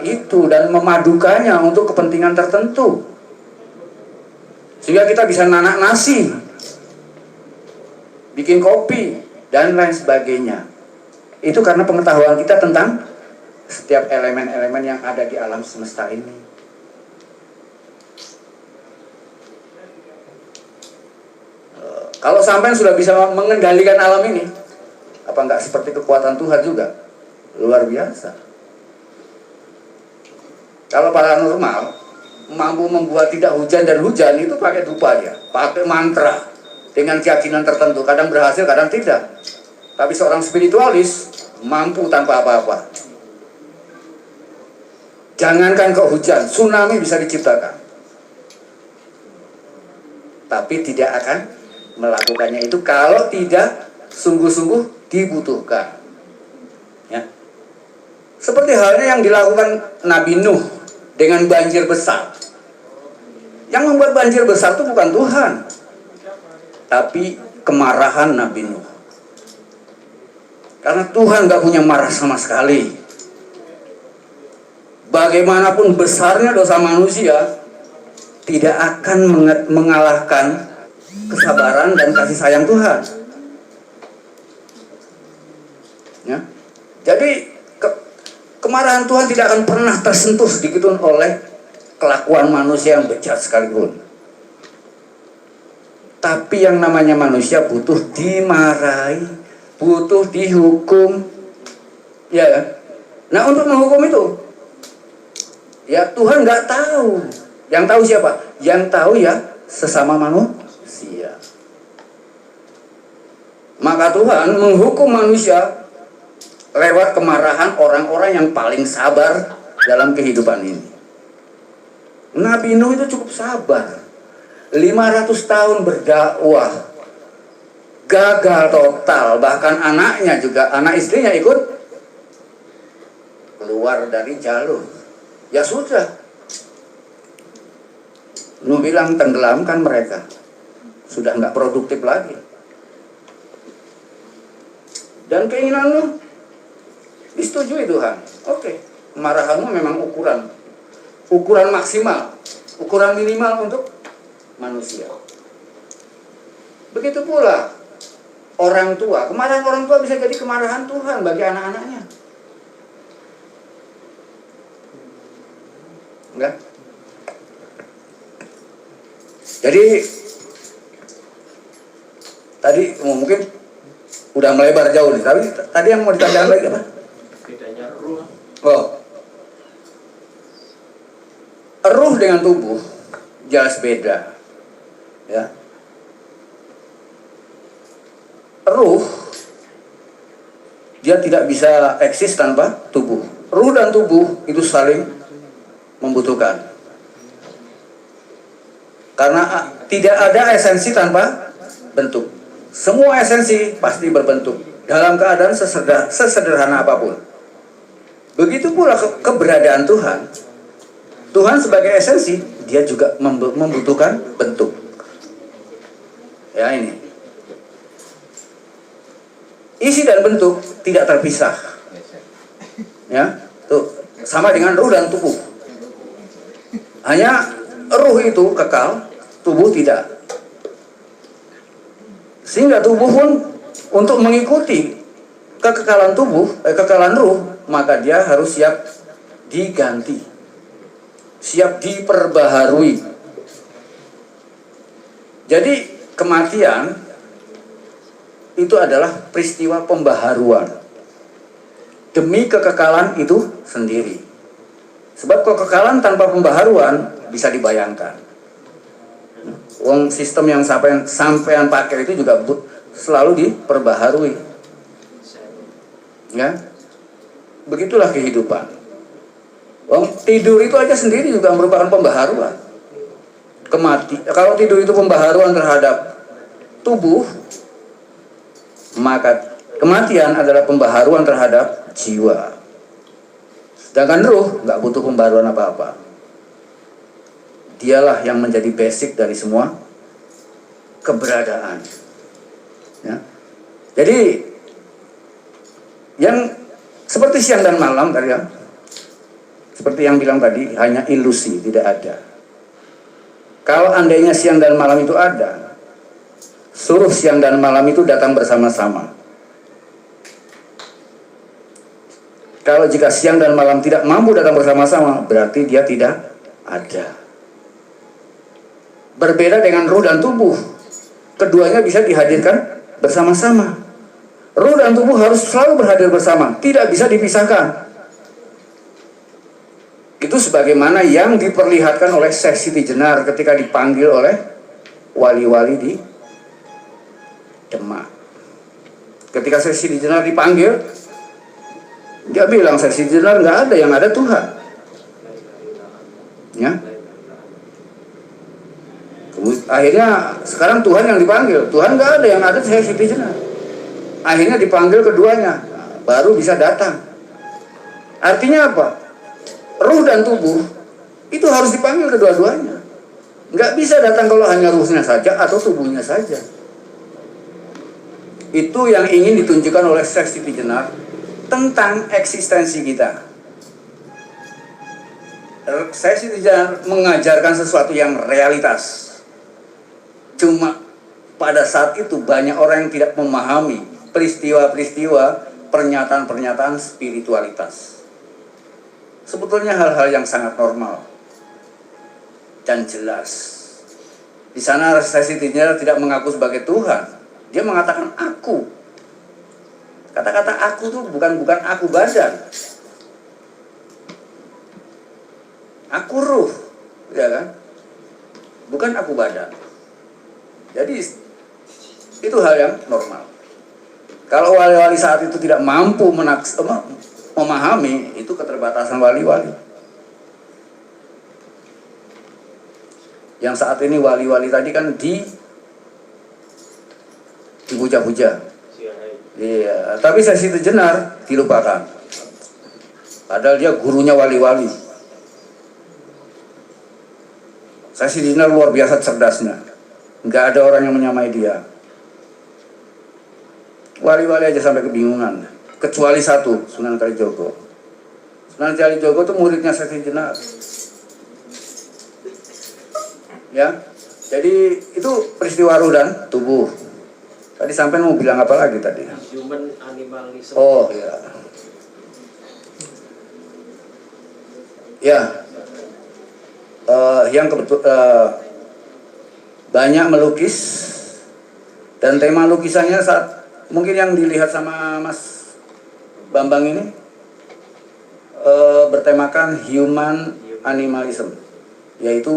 itu dan memadukannya untuk kepentingan tertentu, sehingga kita bisa nanak nasi, bikin kopi dan lain sebagainya. Itu karena pengetahuan kita tentang setiap elemen-elemen yang ada di alam semesta ini. Kalau sampai sudah bisa mengendalikan alam ini, apa enggak seperti kekuatan Tuhan juga? Luar biasa. Kalau paranormal mampu membuat tidak hujan dan hujan, itu pakai dupa dia, pakai mantra dengan keyakinan tertentu. Kadang berhasil, kadang tidak. Tapi seorang spiritualis mampu tanpa apa-apa. Jangankan kok hujan, tsunami bisa diciptakan, tapi tidak akan melakukannya itu kalau tidak sungguh-sungguh dibutuhkan. Ya. Seperti halnya yang dilakukan Nabi Nuh dengan banjir besar. Yang membuat banjir besar itu bukan Tuhan, tapi kemarahan Nabi Nuh. Karena Tuhan gak punya marah sama sekali. Bagaimanapun besarnya dosa manusia, tidak akan mengalahkan kesabaran dan kasih sayang Tuhan. Ya. Jadi kemarahan Tuhan tidak akan pernah tersentuh sedikitpun oleh kelakuan manusia yang bejat sekalipun. Tapi yang namanya manusia butuh dimarahi, butuh dihukum, ya. Nah, untuk menghukum itu, ya Tuhan nggak tahu. Yang tahu siapa? Yang tahu ya sesama manusia. Maka Tuhan menghukum manusia lewat kemarahan orang-orang yang paling sabar dalam kehidupan ini. Nabi Nuh itu cukup sabar. 500 tahun berdakwah, gagal total. Bahkan anaknya juga, anak istrinya ikut keluar dari jalur. Ya sudah, Nuh bilang tenggelamkan mereka. Sudah nggak produktif lagi. Dan keinginan Nuh disetujui Tuhan. Oke, kemarahanmu memang ukuran maksimal, ukuran minimal untuk manusia. Begitu pula orang tua, kemarahan orang tua bisa jadi kemarahan Tuhan bagi anak-anaknya. Enggak? Jadi tadi mungkin udah melebar jauh nih, tapi tadi yang mau ditanyakan lagi apa? Bedanya ruh. Oh. Ruh dengan tubuh jelas beda. Ya. Ruh dia tidak bisa eksis tanpa tubuh. Ruh dan tubuh itu saling membutuhkan. Karena tidak ada esensi tanpa bentuk. Semua esensi pasti berbentuk dalam keadaan sesederhana apapun. Begitu pula keberadaan Tuhan. Tuhan sebagai esensi, dia juga membutuhkan bentuk. Ya ini. Isi dan bentuk tidak terpisah. Ya, tuh sama dengan ruh dan tubuh. Hanya ruh itu kekal, tubuh tidak. Sehingga tubuh pun untuk mengikuti kekekalan tubuh, kekekalan ruh, maka dia harus siap diganti, siap diperbaharui. Jadi kematian itu adalah peristiwa pembaharuan demi kekekalan itu sendiri. Sebab kekekalan tanpa pembaharuan bisa dibayangkan. Wong sistem yang sampean pakai itu juga selalu diperbaharui. Ya. Begitulah kehidupan. Wong tidur itu aja sendiri juga merupakan pembaharuan. Kalau tidur itu pembaharuan terhadap tubuh, maka kematian adalah pembaharuan terhadap jiwa. Sedangkan ruh nggak butuh pembaharuan apa-apa. Dialah yang menjadi basic dari semua keberadaan. Ya. Jadi yang seperti siang dan malam tadi ya, Seperti yang bilang tadi, hanya ilusi, tidak ada. Kalau andainya siang dan malam itu ada, suruh siang dan malam itu datang bersama-sama. Kalau jika siang dan malam tidak mampu datang bersama-sama, berarti dia tidak ada. Berbeda dengan ruh dan tubuh, keduanya bisa dihadirkan bersama-sama. Ruh dan tubuh harus selalu berhadir bersama, tidak bisa dipisahkan. Itu sebagaimana yang diperlihatkan oleh Syekh Siti Jenar ketika dipanggil oleh wali-wali di Demak. Ketika Syekh Siti Jenar dipanggil, dia bilang, Syekh Siti Jenar, nggak ada, yang ada Tuhan. Ya. Akhirnya sekarang Tuhan yang dipanggil. Tuhan nggak ada, yang ada Syekh Siti Jenar. Akhirnya dipanggil keduanya, baru bisa datang. Artinya apa? Ruh dan tubuh itu harus dipanggil kedua-duanya. Nggak bisa datang kalau hanya ruhnya saja atau tubuhnya saja. Itu yang ingin ditunjukkan oleh Syekh Siti Jenar tentang eksistensi kita. Syekh Siti Jenar mengajarkan sesuatu yang realitas. Cuma pada saat itu banyak orang yang tidak memahami peristiwa-peristiwa, pernyataan-pernyataan spiritualitas. Sebetulnya hal-hal yang sangat normal dan jelas. Di sana Syekh Siti Jenar tidak mengaku sebagai Tuhan. Dia mengatakan aku. Kata-kata aku itu bukan aku badan. Aku ruh, ya kan? Bukan aku badan. Jadi itu hal yang normal. Kalau wali-wali saat itu tidak mampu memahami, itu keterbatasan wali-wali. Yang saat ini wali-wali tadi kan dipuja-puja. Iya, tapi Syekh Siti Jenar dilupakan. Padahal dia gurunya wali-wali. Syekh Siti Jenar luar biasa cerdasnya. Nggak ada orang yang menyamai dia. Wali-wali aja sampai kebingungan. Kecuali satu, Sunan Kalijogo. Sunan Kalijogo itu muridnya Syekh Siti Jenar. Ya, jadi itu peristiwa ruh dan tubuh. Tadi sampai mau bilang apa lagi tadi? Human animalism. Oh ya. Ya. Yang banyak melukis dan tema lukisannya saat mungkin yang dilihat sama Mas Bambang ini bertemakan human animalism, yaitu